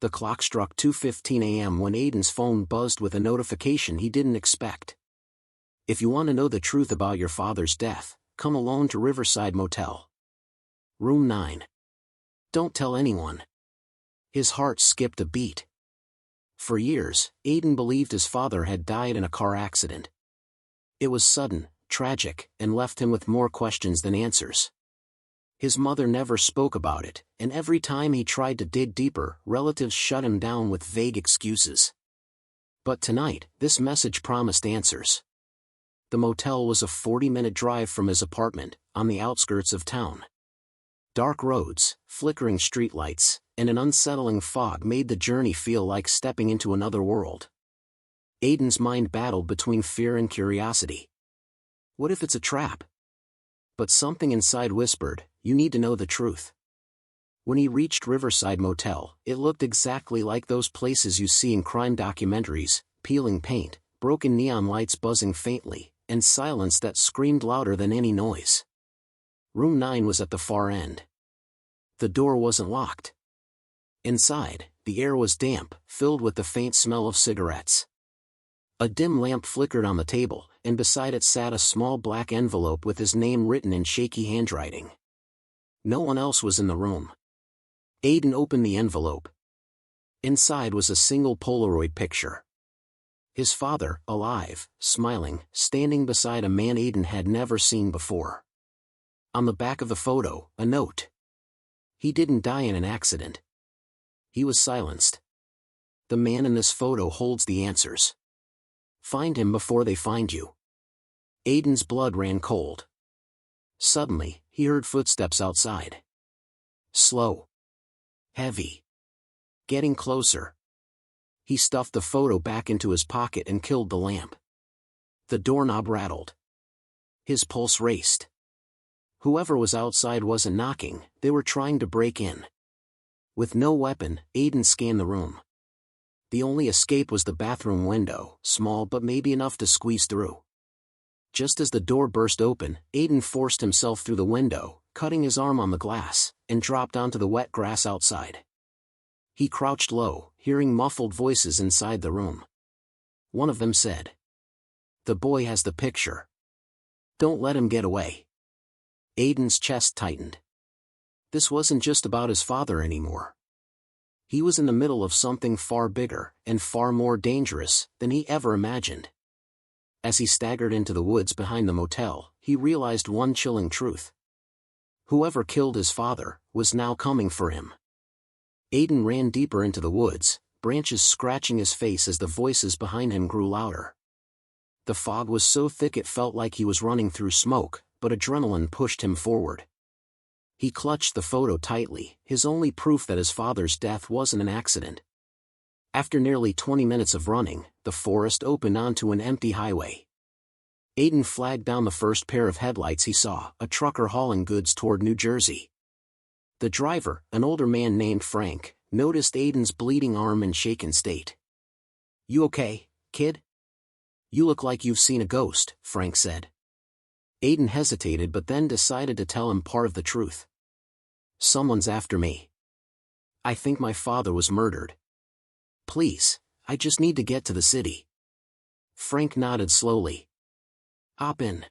The clock struck 2:15 a.m. when Aiden's phone buzzed with a notification he didn't expect. If you want to know the truth about your father's death, come alone to Riverside Motel. Room 9. Don't tell anyone. His heart skipped a beat. For years, Aiden believed his father had died in a car accident. It was sudden, tragic, and left him with more questions than answers. His mother never spoke about it, and every time he tried to dig deeper, relatives shut him down with vague excuses. But tonight, this message promised answers. The motel was a 40-minute drive from his apartment, on the outskirts of town. Dark roads, flickering streetlights, and an unsettling fog made the journey feel like stepping into another world. Aiden's mind battled between fear and curiosity. What if it's a trap? But something inside whispered, you need to know the truth. When he reached Riverside Motel, it looked exactly like those places you see in crime documentaries: peeling paint, broken neon lights buzzing faintly, and silence that screamed louder than any noise. Room 9 was at the far end. The door wasn't locked. Inside, the air was damp, filled with the faint smell of cigarettes. A dim lamp flickered on the table, and beside it sat a small black envelope with his name written in shaky handwriting. No one else was in the room. Aiden opened the envelope. Inside was a single Polaroid picture. His father, alive, smiling, standing beside a man Aiden had never seen before. On the back of the photo, a note. He didn't die in an accident. He was silenced. The man in this photo holds the answers. Find him before they find you. Aiden's blood ran cold. Suddenly, he heard footsteps outside. Slow. Heavy. Getting closer. He stuffed the photo back into his pocket and killed the lamp. The doorknob rattled. His pulse raced. Whoever was outside wasn't knocking, they were trying to break in. With no weapon, Aiden scanned the room. The only escape was the bathroom window, small but maybe enough to squeeze through. Just as the door burst open, Aiden forced himself through the window, cutting his arm on the glass, and dropped onto the wet grass outside. He crouched low, hearing muffled voices inside the room. One of them said, "The boy has the picture. Don't let him get away." Aiden's chest tightened. This wasn't just about his father anymore. He was in the middle of something far bigger, and far more dangerous, than he ever imagined. As he staggered into the woods behind the motel, he realized one chilling truth. Whoever killed his father was now coming for him. Aiden ran deeper into the woods, branches scratching his face as the voices behind him grew louder. The fog was so thick it felt like he was running through smoke, but adrenaline pushed him forward. He clutched the photo tightly, his only proof that his father's death wasn't an accident. After nearly 20 minutes of running, the forest opened onto an empty highway. Aiden flagged down the first pair of headlights he saw, a trucker hauling goods toward New Jersey. The driver, an older man named Frank, noticed Aiden's bleeding arm and shaken state. "You okay, kid? You look like you've seen a ghost," Frank said. Aiden hesitated but then decided to tell him part of the truth. "Someone's after me. I think my father was murdered. Please, I just need to get to the city." Frank nodded slowly. "Hop in.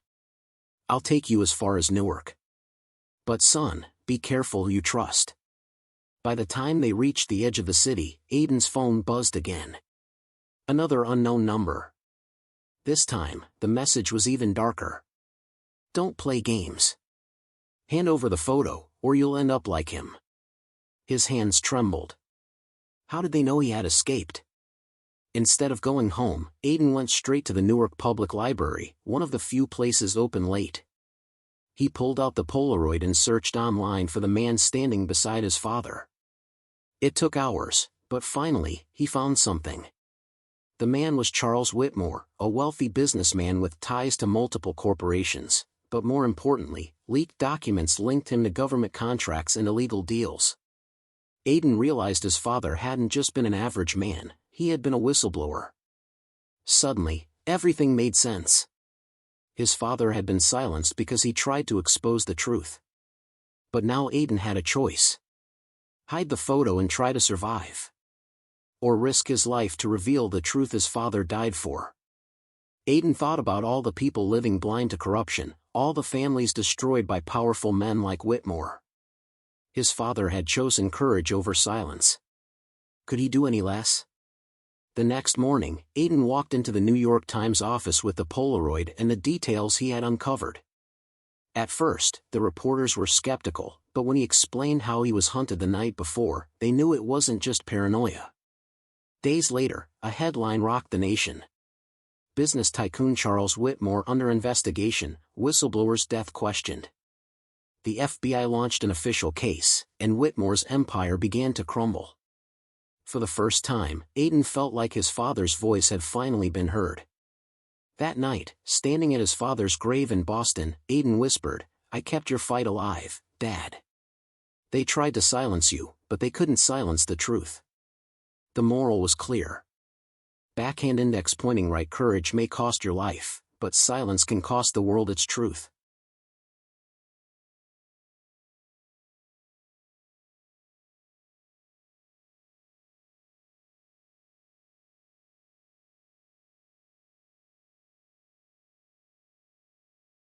I'll take you as far as Newark. But son, be careful who you trust." By the time they reached the edge of the city, Aiden's phone buzzed again. Another unknown number. This time, the message was even darker. "Don't play games. Hand over the photo, or you'll end up like him." His hands trembled. How did they know he had escaped? Instead of going home, Aiden went straight to the Newark Public Library, one of the few places open late. He pulled out the Polaroid and searched online for the man standing beside his father. It took hours, but finally, he found something. The man was Charles Whitmore, a wealthy businessman with ties to multiple corporations, but more importantly, leaked documents linked him to government contracts and illegal deals. Aiden realized his father hadn't just been an average man, he had been a whistleblower. Suddenly, everything made sense. His father had been silenced because he tried to expose the truth. But now Aiden had a choice. Hide the photo and try to survive. or risk his life to reveal the truth his father died for. Aiden thought about all the people living blind to corruption, all the families destroyed by powerful men like Whitmore. His father had chosen courage over silence. Could he do any less? The next morning, Aiden walked into the New York Times office with the Polaroid and the details he had uncovered. At first, the reporters were skeptical, but when he explained how he was hunted the night before, they knew it wasn't just paranoia. Days later, a headline rocked the nation. Business tycoon Charles Whitmore under investigation, whistleblower's death questioned. The FBI launched an official case, and Whitmore's empire began to crumble. For the first time, Aiden felt like his father's voice had finally been heard. That night, standing at his father's grave in Boston, Aiden whispered, "I kept your fight alive, Dad. They tried to silence you, but they couldn't silence the truth." The moral was clear. Backhand index pointing right: courage may cost your life, but silence can cost the world its truth.